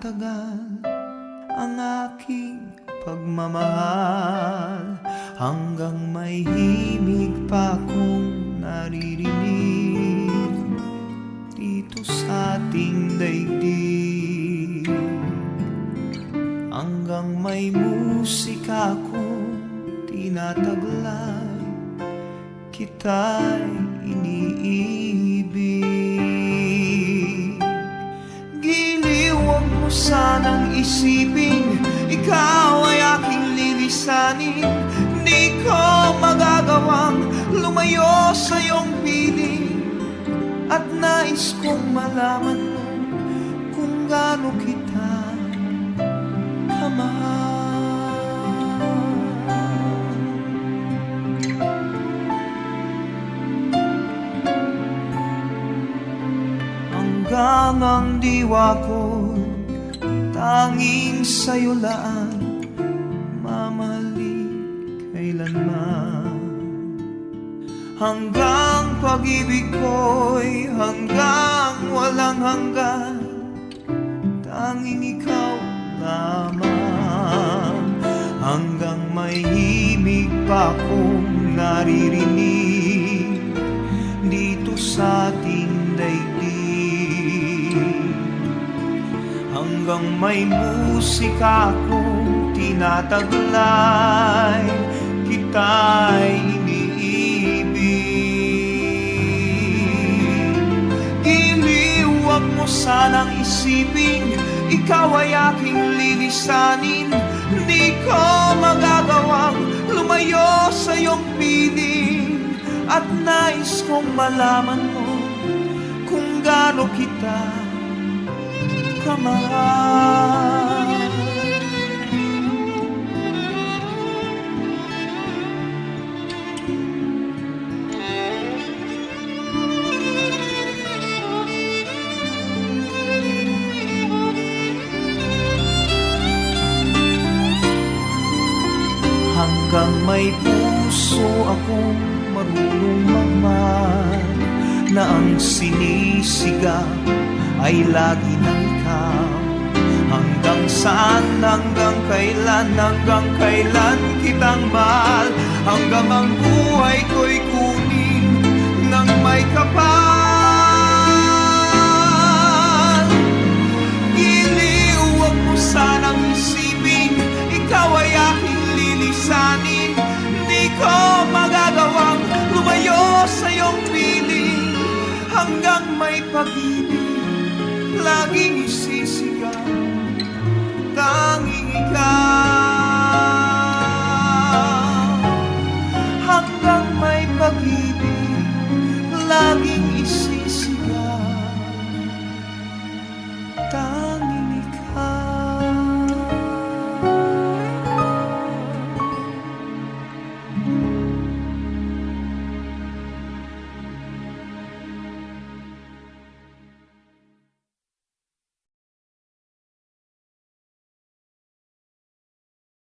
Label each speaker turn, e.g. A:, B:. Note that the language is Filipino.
A: tinatagal ang aking pagmamahal, hanggang may himig pa akong naririnig dito sa ating daigdig, hanggang may musika akong tinataglay, kita'y iniibig. Giliw, huwag mo sanang isiping ikaw ay aking lilisanin. Di ko magagawang lumayo sa iyong piling, at nais kong malaman mo kung gaano kita kamahal. Hanggang ang diwa ko tanging sa'yo laan, mamahalin kailanman. Hanggang pag-ibig ko'y hanggang walang hanggan, tanging ikaw lamang. Hanggang may himig pa akong naririnig dito sa ating daigdig, hanggang may musika akong tinataglay, kita'y iniibig. Giliw, huwag mo sanang isiping ikaw ay aking lilisanin. Di ko magagawang lumayo sa iyong piling, at nais kong malaman mo kung gaano kita kamahal. Hanggang may puso akong marunong magmahal, na ang sinisigaw ay lagi ng ikaw. Hanggang saan, hanggang kailan kitang mahal, hanggang ang buhay ko'y kunin ng may kapal. Giliw, huwag mo sanang isipin ikaw ay aking lilisanin. Di ko magagawang lumayo sa iyong piling, hanggang may pag-ibig laging isisigaw, tanging